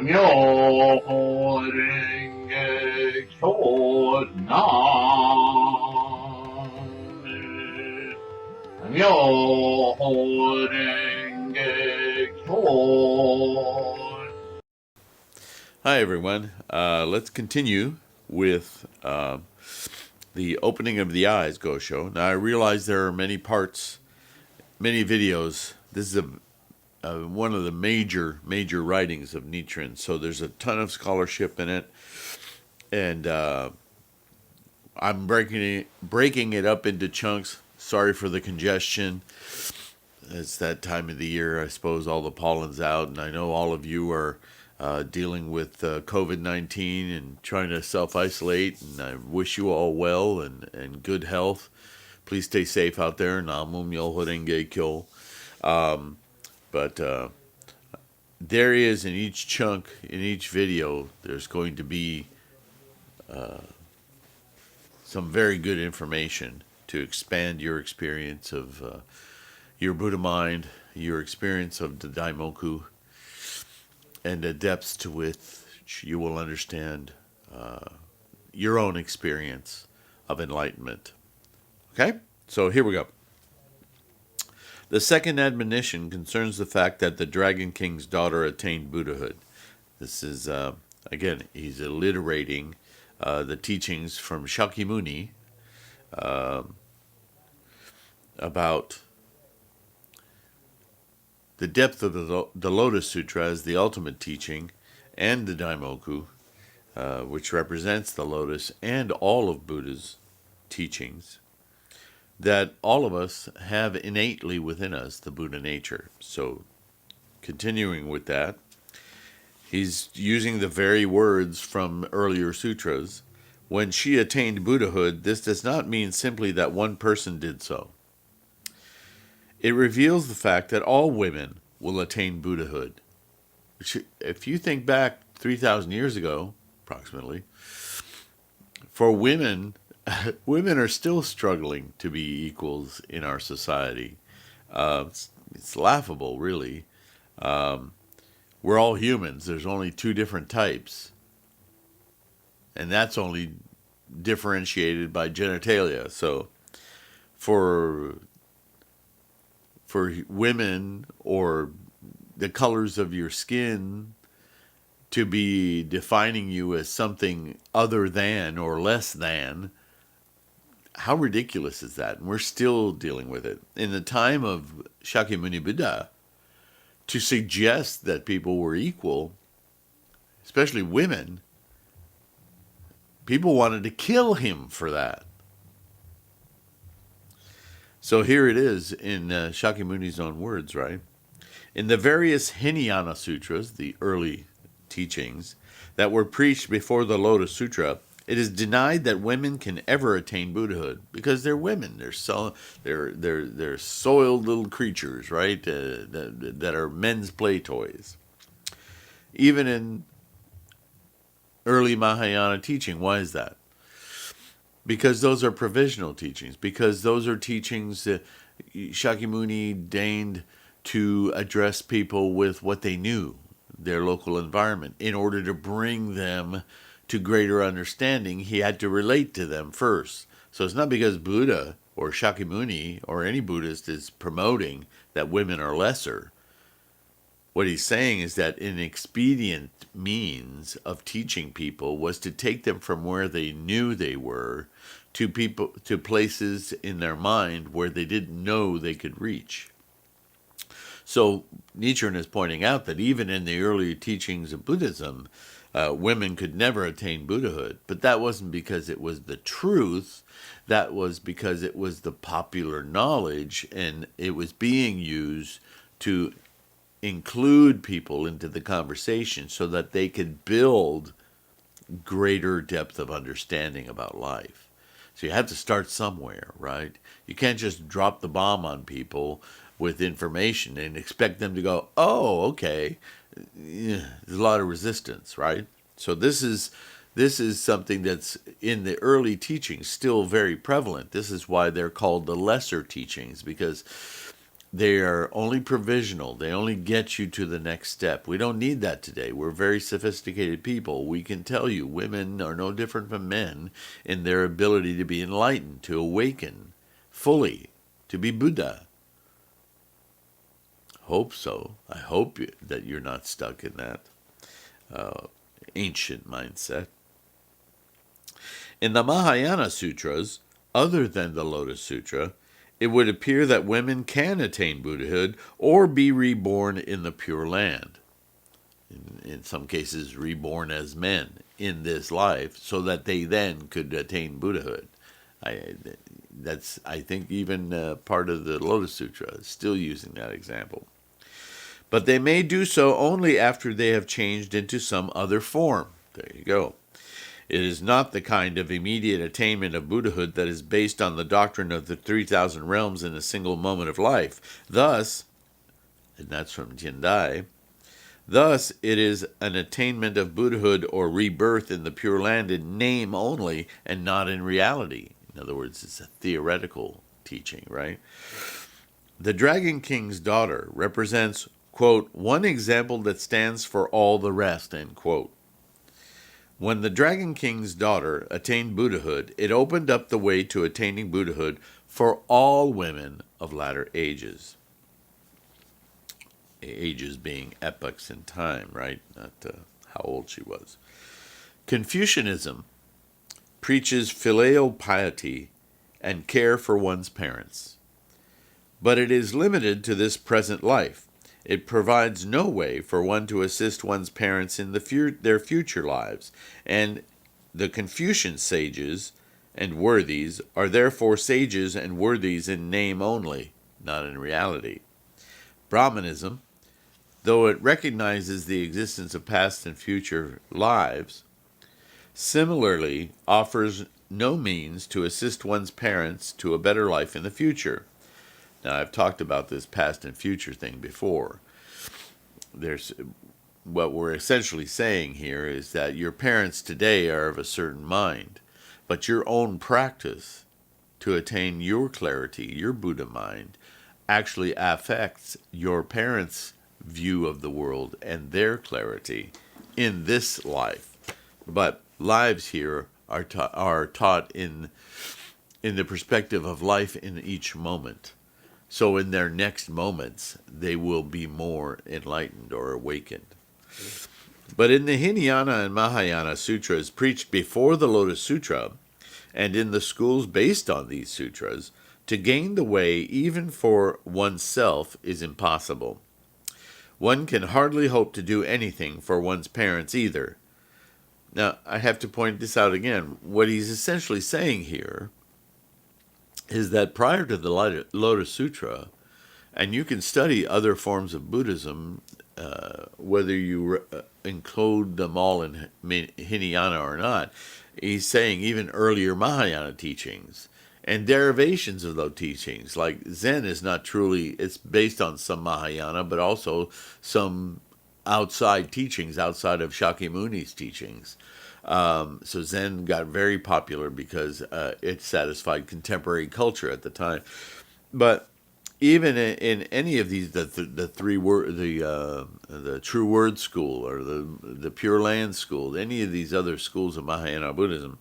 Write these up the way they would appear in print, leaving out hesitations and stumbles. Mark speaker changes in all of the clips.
Speaker 1: Myoho-renge Kyo Nam Myoho-renge Kyo.
Speaker 2: Hi, everyone. Let's continue with the opening of the eyes Gosho. Now, I realize there are many parts, many videos. This is one of the major writings of Nichiren, so there's a ton of scholarship in it, and I'm breaking it up into chunks. Sorry for the congestion. It's that time of the year. I suppose all the pollen's out, and I know all of you are dealing with COVID-19 and trying to self-isolate, and I wish you all well and good health. Please stay safe out there. Namu Myoho Renge Kyo. But there is, in each chunk, in each video, there's going to be some very good information to expand your experience of your Buddha mind, your experience of the Daimoku, and the depths to which you will understand your own experience of enlightenment. Okay? So here we go. The second admonition concerns the fact that the Dragon King's daughter attained Buddhahood. This is, again, he's alliterating the teachings from Shakyamuni about the depth of the Lotus Sutra as the ultimate teaching, and the Daimoku, which represents the Lotus and all of Buddha's teachings, that all of us have innately within us the Buddha nature. So, continuing with that, he's using the very words from earlier sutras. When she attained Buddhahood, this does not mean simply that one person did so. It reveals the fact that all women will attain Buddhahood. If you think back 3,000 years ago, approximately, for women, women are still struggling to be equals in our society. It's laughable, really. We're all humans. There's only two different types. And that's only differentiated by genitalia. So for women, or the colors of your skin to be defining you as something other than or less than, how ridiculous is that? And we're still dealing with it. In the time of Shakyamuni Buddha, to suggest that people were equal, especially women, people wanted to kill him for that. So here it is in Shakyamuni's own words, right? In the various Hinayana Sutras, the early teachings, that were preached before the Lotus Sutra, it is denied that women can ever attain Buddhahood because they're women. They're soiled little creatures, right? That are men's play toys. Even in early Mahayana teaching, why is that? Because those are provisional teachings. Because those are teachings that Shakyamuni deigned to address people with what they knew, their local environment. In order to bring them to greater understanding, he had to relate to them first. So it's not because Buddha or Shakyamuni or any Buddhist is promoting that women are lesser. What he's saying is that an expedient means of teaching people was to take them from where they knew they were to places in their mind where they didn't know they could reach. So Nichiren is pointing out that even in the early teachings of Buddhism, women could never attain Buddhahood. But that wasn't because it was the truth. That was because it was the popular knowledge, and it was being used to include people into the conversation so that they could build greater depth of understanding about life. So you have to start somewhere, right? You can't just drop the bomb on people with information and expect them to go, oh, okay. Yeah, there's a lot of resistance, right? So this is something that's in the early teachings still very prevalent. This is why they're called the lesser teachings, because They are only provisional. They only get you to the next step. We don't need that today. We're very sophisticated people. We can tell you women are no different from men in their ability to be enlightened, to awaken fully, to be Buddha. Hope so. I hope that you're not stuck in that ancient mindset. In the Mahayana Sutras, other than the Lotus Sutra, it would appear that women can attain Buddhahood or be reborn in the Pure Land. In some cases, reborn as men in this life, so that they then could attain Buddhahood. That's, I think, even part of the Lotus Sutra, still using that example. But they may do so only after they have changed into some other form. There you go. It is not the kind of immediate attainment of Buddhahood that is based on the doctrine of the 3,000 realms in a single moment of life. Thus, and that's from Jindai, thus it is an attainment of Buddhahood or rebirth in the Pure Land in name only and not in reality. In other words, it's a theoretical teaching, right? The Dragon King's daughter represents, quote, one example that stands for all the rest, end quote. When the Dragon King's daughter attained Buddhahood, it opened up the way to attaining Buddhahood for all women of latter ages. Ages being epochs in time, right? Not how old she was. Confucianism preaches filial piety and care for one's parents. But it is limited to this present life. It provides no way for one to assist one's parents in their future lives, and the Confucian sages and worthies are therefore sages and worthies in name only, not in reality. Brahmanism, though it recognizes the existence of past and future lives, similarly offers no means to assist one's parents to a better life in the future. Now, I've talked about this past and future thing before. What we're essentially saying here is that your parents today are of a certain mind, but your own practice to attain your clarity, your Buddha mind, actually affects your parents' view of the world and their clarity in this life. But lives here are taught in the perspective of life in each moment. So in their next moments, they will be more enlightened or awakened. But in the Hinayana and Mahayana sutras preached before the Lotus Sutra, and in the schools based on these sutras, to gain the way even for oneself is impossible. One can hardly hope to do anything for one's parents either. Now, I have to point this out again. What he's essentially saying here is that prior to the Lotus Sutra, and you can study other forms of Buddhism, whether you include them all in Hinayana or not, he's saying even earlier Mahayana teachings and derivations of those teachings, like Zen is not truly, it's based on some Mahayana, but also some outside teachings, outside of Shakyamuni's teachings. So Zen got very popular because it satisfied contemporary culture at the time. But even in any of these, the True Word School or the Pure Land School, any of these other schools of Mahayana Buddhism,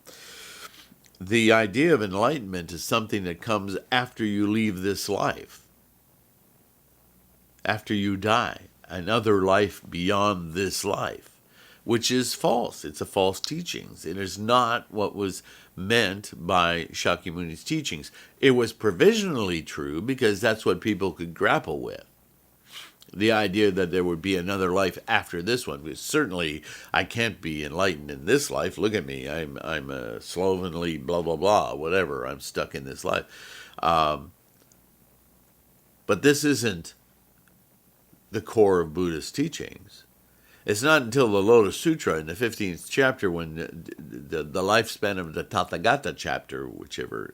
Speaker 2: the idea of enlightenment is something that comes after you leave this life, after you die, another life beyond this life. Which is false. It's a false teachings. It is not what was meant by Shakyamuni's teachings. It was provisionally true because that's what people could grapple with. The idea that there would be another life after this one, because certainly I can't be enlightened in this life. Look at me. I'm a slovenly blah, blah, blah, whatever. I'm stuck in this life. But this isn't the core of Buddhist teachings. It's not until the Lotus Sutra in the 15th chapter, when the lifespan of the Tathagata chapter, whichever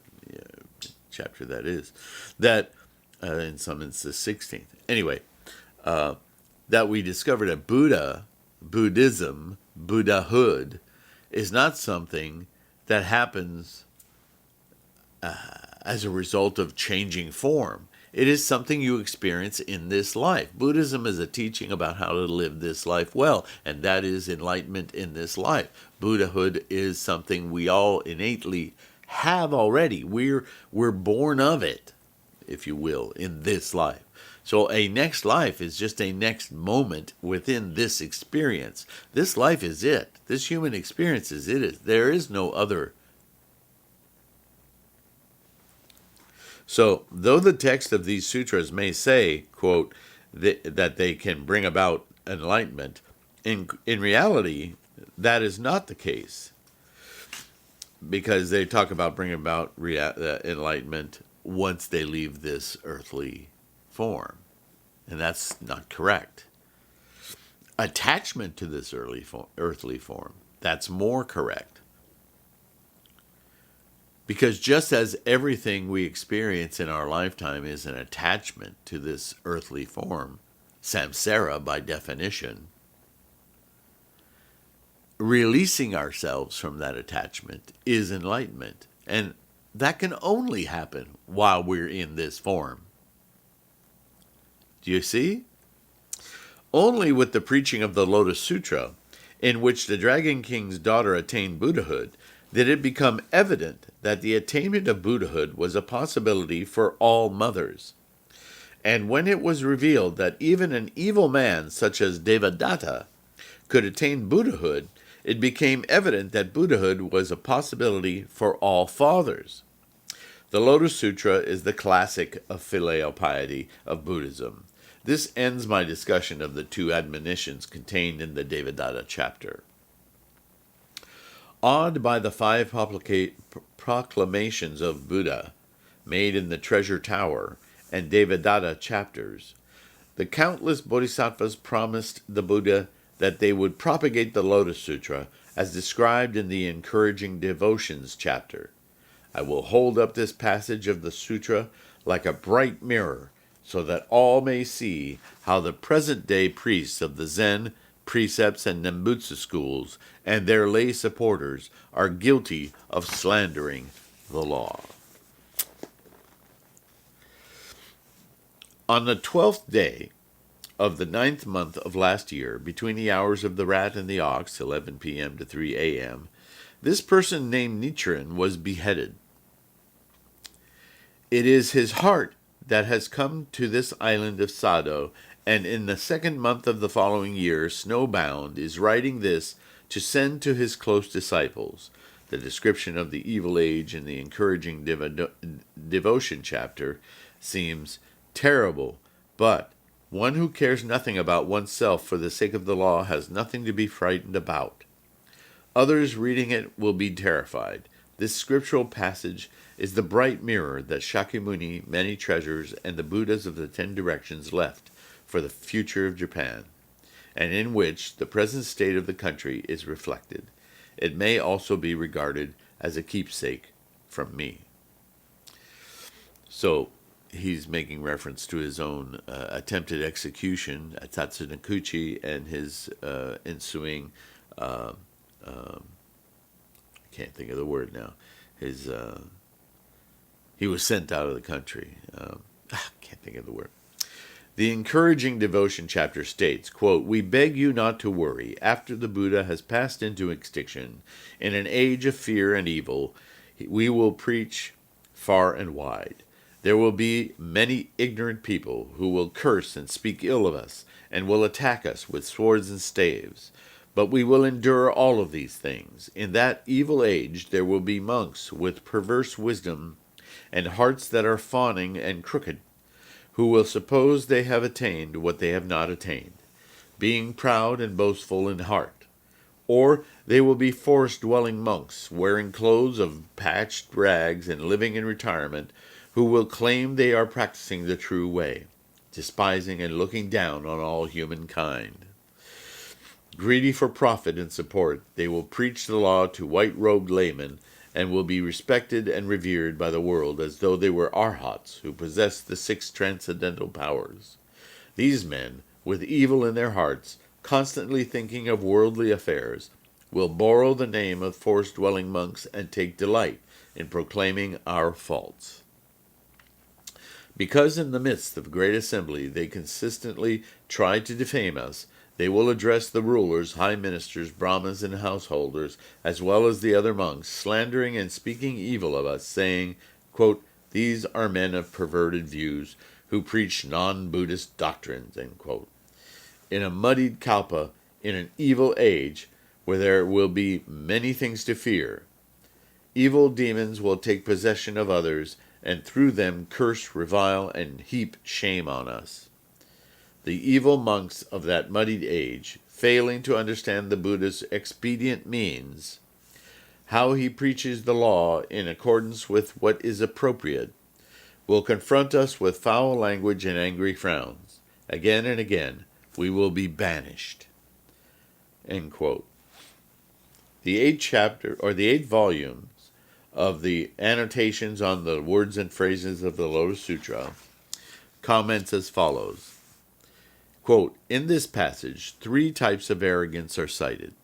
Speaker 2: chapter that is, that in some instances 16th. Anyway, that we discovered that Buddhism, Buddhahood, is not something that happens as a result of changing form. It is something you experience in this life. Buddhism is a teaching about how to live this life well, and that is enlightenment in this life. Buddhahood is something we all innately have already. We're born of it, if you will, in this life. So a next life is just a next moment within this experience. This life is it. This human experience is it. There is no other. So, though the text of these sutras may say, quote, that they can bring about enlightenment, in reality, that is not the case. Because they talk about bringing about enlightenment once they leave this earthly form. And that's not correct. Attachment to this earthly form, that's more correct. Because just as everything we experience in our lifetime is an attachment to this earthly form, samsara by definition, releasing ourselves from that attachment is enlightenment. And that can only happen while we're in this form. Do you see? Only with the preaching of the Lotus Sutra, in which the Dragon King's daughter attained Buddhahood, did it become evident that the attainment of Buddhahood was a possibility for all mothers. And when it was revealed that even an evil man such as Devadatta could attain Buddhahood, it became evident that Buddhahood was a possibility for all fathers. The Lotus Sutra is the classic of filial piety of Buddhism. This ends my discussion of the two admonitions contained in the Devadatta chapter. Awed by the 5 proclamations of Buddha, made in the Treasure Tower and Devadatta chapters, the countless bodhisattvas promised the Buddha that they would propagate the Lotus Sutra as described in the Encouraging Devotions chapter. I will hold up this passage of the sutra like a bright mirror so that all may see how the present-day priests of the Zen, Precepts, and Nembutsu schools and their lay supporters are guilty of slandering the law. On the 12th day of the 9th month of last year, between the hours of the rat and the ox, 11 p.m. to 3 a.m., this person named Nichiren was beheaded. It is his heart that has come to this island of Sado, and in the 2nd month of the following year, snowbound, is writing this to send to his close disciples. The description of the evil age in the Encouraging Devotion chapter seems terrible, but one who cares nothing about oneself for the sake of the law has nothing to be frightened about. Others reading it will be terrified. This scriptural passage is the bright mirror that Shakyamuni, many treasures, and the Buddhas of the 10 directions left for the future of Japan, and in which the present state of the country is reflected. It may also be regarded as a keepsake from me. So he's making reference to his own attempted execution at Tatsunokuchi and his ensuing, can't think of the word now, he was sent out of the country. Can't think of the word. The Encouraging Devotion chapter states, quote, "We beg you not to worry. After the Buddha has passed into extinction, in an age of fear and evil, we will preach far and wide. There will be many ignorant people who will curse and speak ill of us, and will attack us with swords and staves. But we will endure all of these things. In that evil age there will be monks with perverse wisdom and hearts that are fawning and crooked, who will suppose they have attained what they have not attained, being proud and boastful in heart. Or they will be forest-dwelling monks, wearing clothes of patched rags and living in retirement, who will claim they are practicing the true way, despising and looking down on all humankind. Greedy for profit and support, they will preach the law to white-robed laymen, and will be respected and revered by the world as though they were arhats who possess the 6 transcendental powers. These men, with evil in their hearts, constantly thinking of worldly affairs, will borrow the name of forest-dwelling monks and take delight in proclaiming our faults. Because in the midst of great assembly they consistently try to defame us, they will address the rulers, high ministers, brahmins, and householders, as well as the other monks, slandering and speaking evil of us, saying, quote, "These are men of perverted views, who preach non-Buddhist doctrines," end quote. In a muddied kalpa, in an evil age, where there will be many things to fear, evil demons will take possession of others, and through them curse, revile, and heap shame on us. The evil monks of that muddied age, failing to understand the Buddha's expedient means, how he preaches the law in accordance with what is appropriate, will confront us with foul language and angry frowns. Again and again, we will be banished. End quote. The 8 volumes of the annotations on the words and phrases of the Lotus Sutra comments as follows. Quote, "In this passage, 3 types of arrogance are cited.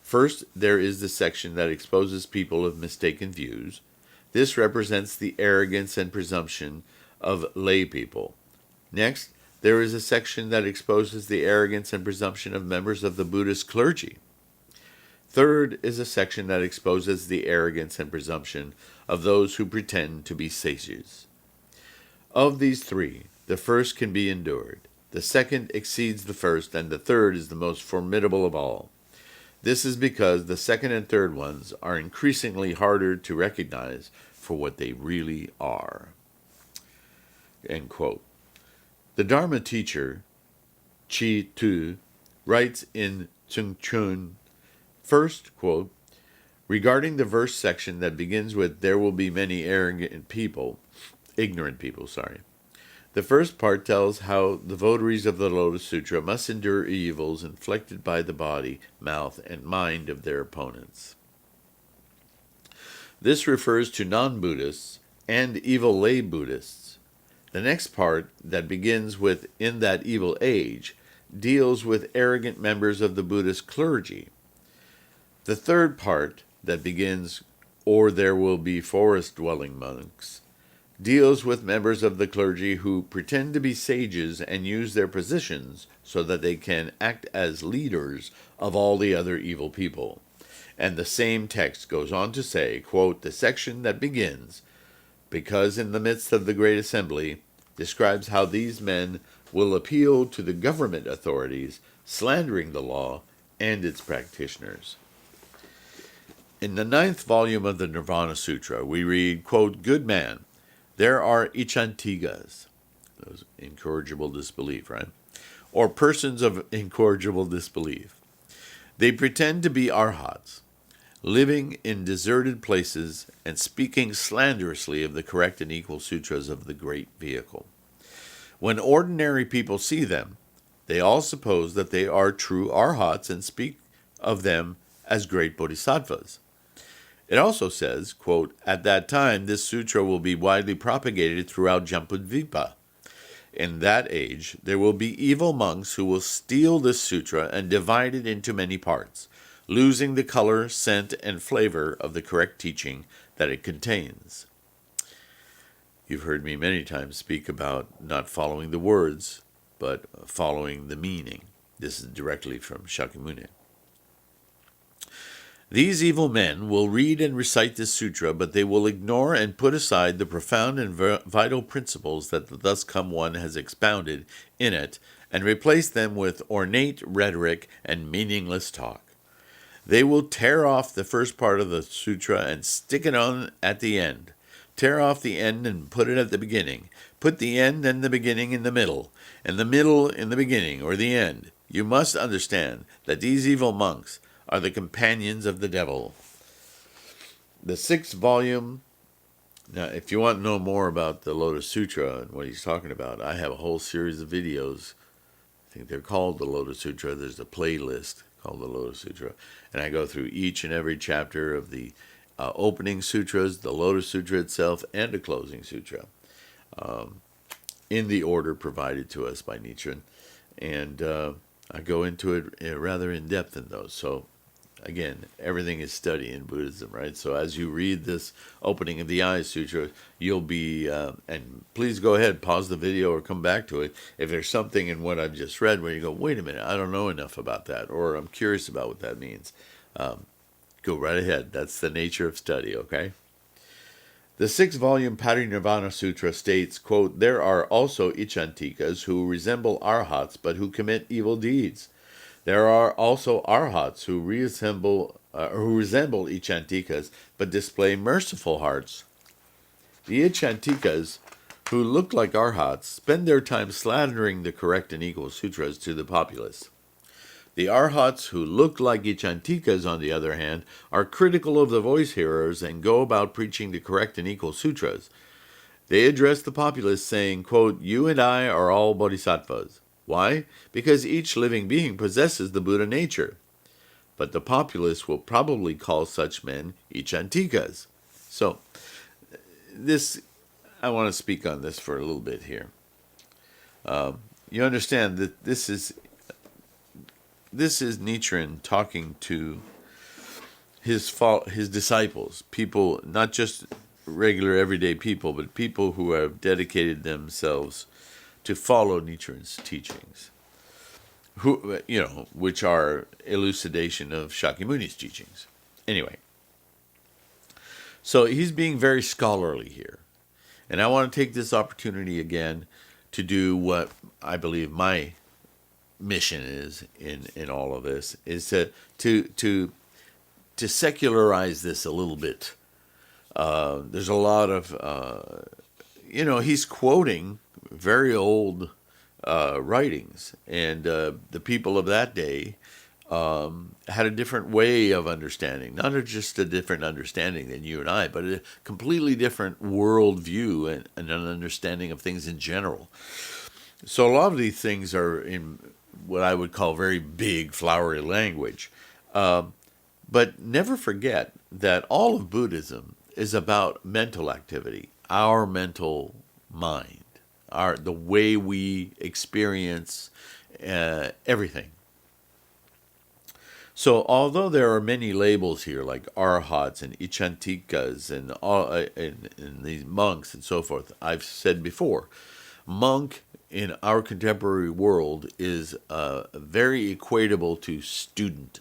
Speaker 2: First, there is the section that exposes people of mistaken views. This represents the arrogance and presumption of lay people. Next, there is a section that exposes the arrogance and presumption of members of the Buddhist clergy. Third is a section that exposes the arrogance and presumption of those who pretend to be sages. Of these 3, the first can be endured. The second exceeds the first, and the third is the most formidable of all. This is because the second and third ones are increasingly harder to recognize for what they really are." End quote. The Dharma teacher, Chi Tu, writes in Tsung Chun, first, quote, "Regarding the verse section that begins with 'there will be many ignorant people,' the first part tells how the votaries of the Lotus Sutra must endure evils inflicted by the body, mouth, and mind of their opponents. This refers to non-Buddhists and evil lay Buddhists. The next part, that begins with 'in that evil age,' deals with arrogant members of the Buddhist clergy. The third part, that begins 'or there will be forest-dwelling monks,' deals with members of the clergy who pretend to be sages and use their positions so that they can act as leaders of all the other evil people. And the same text goes on to say, quote, "The section that begins, 'because in the midst of the great assembly,' describes how these men will appeal to the government authorities, slandering the law and its practitioners." In the 9th volume of the Nirvana Sutra, we read, quote, "Good man, there are ichantigas," those incorrigible disbelief, right? Or persons of incorrigible disbelief. "They pretend to be arhats, living in deserted places and speaking slanderously of the correct and equal sutras of the great vehicle. When ordinary people see them, they all suppose that they are true arhats and speak of them as great bodhisattvas. It also says, quote, "At that time, this sutra will be widely propagated throughout Jambudvipa. In that age, there will be evil monks who will steal this sutra and divide it into many parts, losing the color, scent, and flavor of the correct teaching that it contains." You've heard me many times speak about not following the words, but following the meaning. This is directly from Shakyamuni. "These evil men will read and recite this sutra, but they will ignore and put aside the profound and vital principles that the Thus Come One has expounded in it, and replace them with ornate rhetoric and meaningless talk. They will tear off the first part of the sutra and stick it on at the end. Tear off the end and put it at the beginning. Put the end and the beginning in the middle, and the middle in the beginning or the end. You must understand that these evil monks are the companions of the devil." The 6th volume. Now, if you want to know more about the Lotus Sutra and what he's talking about, I have a whole series of videos. I think they're called the Lotus Sutra. There's a playlist called the Lotus Sutra. And I go through each and every chapter of the opening sutras, the Lotus Sutra itself, and a closing sutra, in the order provided to us by Nichiren. And I go into it rather in depth in those. So again, everything is study in Buddhism, right? So as you read this opening of the Eye Sutra, you'll be, and please go ahead, pause the video or come back to it. If there's something in what I've just read where you go, wait a minute, I don't know enough about that, or I'm curious about what that means, go right ahead. That's the nature of study, okay? The sixth-volume Parinirvana Sutra states, quote, "There are also Ichantikas who resemble Arhats but who commit evil deeds. There are also Arhats who resemble Ichantikas but display merciful hearts. The Ichantikas, who look like Arhats, spend their time slandering the correct and equal sutras to the populace. The Arhats who look like Ichantikas, on the other hand, are critical of the voice hearers and go about preaching the correct and equal sutras. They address the populace saying, quote, 'You and I are all bodhisattvas.' Why? Because each living being possesses the Buddha nature. But the populace will probably call such men Ichantikas." So, I want to speak on this for a little bit here. You understand that this is Nichiren talking to his disciples, people, not just regular everyday people, but people who have dedicated themselves to follow Nichiren's teachings, which are elucidation of Shakyamuni's teachings. Anyway, so he's being very scholarly here. And I want to take this opportunity again to do what I believe my mission is in all of this, is to secularize this a little bit. There's a lot of, he's quoting very old writings, and the people of that day had a different way of understanding, not just a different understanding than you and I, but a completely different worldview and an understanding of things in general. So a lot of these things are in what I would call very big, flowery language. But never forget that all of Buddhism is about mental activity, our mental mind, the way we experience everything. So although there are many labels here, like Arhats and Ichantikas and these monks and so forth, I've said before, monk in our contemporary world is very equatable to student.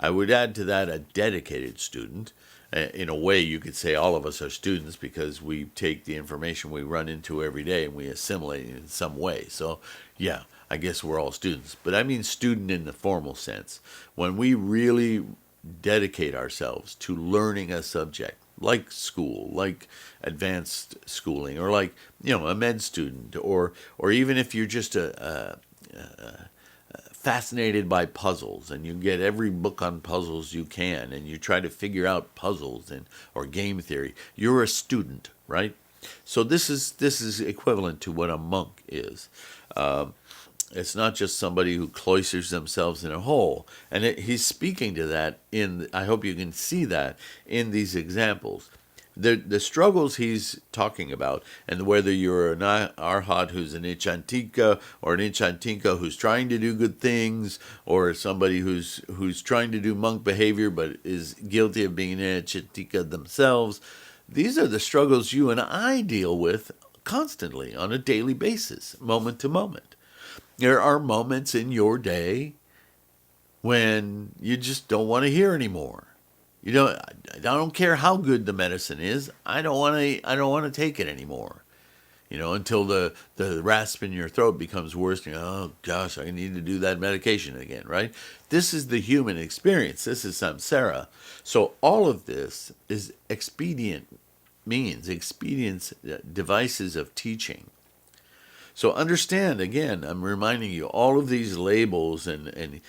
Speaker 2: I would add to that a dedicated student. In a way, you could say all of us are students because we take the information we run into every day and we assimilate it in some way. So, yeah, I guess we're all students. But I mean student in the formal sense. When we really dedicate ourselves to learning a subject, like school, like advanced schooling, or like, a med student, or even if you're just fascinated by puzzles and you get every book on puzzles you can and you try to figure out puzzles or game theory, you're a student, right? So this is equivalent to what a monk is. It's not just somebody who cloisters themselves in a hole. And he's speaking to that I hope you can see that in these examples. The struggles he's talking about, and whether you're an Arhat who's an Ichantika, or an Ichantika who's trying to do good things, or somebody who's trying to do monk behavior but is guilty of being an Ichantika themselves, these are the struggles you and I deal with constantly on a daily basis, moment to moment. There are moments in your day when you just don't want to hear anymore. I don't care how good the medicine is. I don't want to take it anymore. Until the rasp in your throat becomes worse. And oh gosh, I need to do that medication again, right? This is the human experience. This is samsara. So all of this is expedient devices of teaching. So understand, again, I'm reminding you, all of these labels and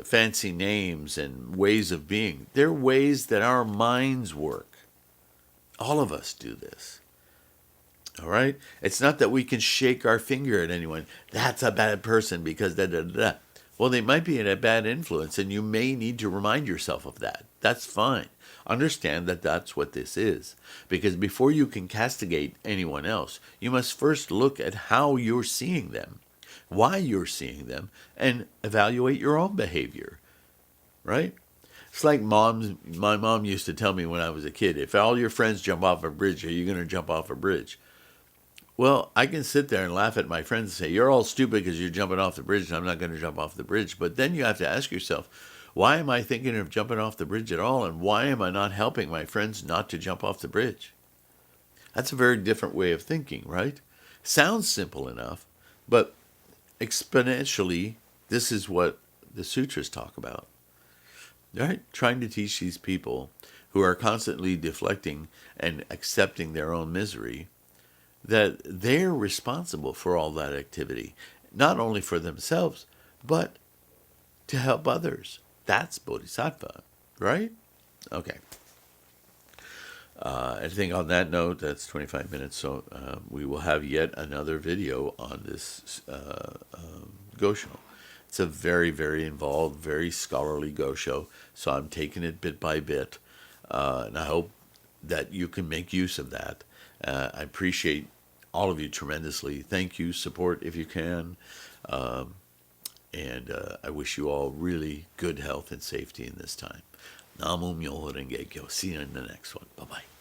Speaker 2: fancy names and ways of being, they're ways that our minds work. All of us do this. All right? It's not that we can shake our finger at anyone. That's a bad person because da-da-da-da. Well, they might be in a bad influence, and you may need to remind yourself of that. That's fine. Understand that that's what this is. Because before you can castigate anyone else, you must first look at how you're seeing them, why you're seeing them, and evaluate your own behavior. Right? It's like my mom used to tell me when I was a kid, if all your friends jump off a bridge, are you going to jump off a bridge? Well, I can sit there and laugh at my friends and say, you're all stupid because you're jumping off the bridge and I'm not going to jump off the bridge. But then you have to ask yourself, why am I thinking of jumping off the bridge at all? And why am I not helping my friends not to jump off the bridge? That's a very different way of thinking, right? Sounds simple enough, but exponentially, this is what the sutras talk about. Right? Trying to teach these people who are constantly deflecting and accepting their own misery that they're responsible for all that activity, not only for themselves, but to help others. That's bodhisattva, right? Okay. I think on that note, that's 25 minutes, so we will have yet another video on this Gosho. It's a very, very involved, very scholarly Gosho, so I'm taking it bit by bit, and I hope that you can make use of that. I appreciate all of you tremendously. Thank you, support if you can, and I wish you all really good health and safety in this time. Namo Myoho Renge Kyo. See you in the next one. Bye-bye.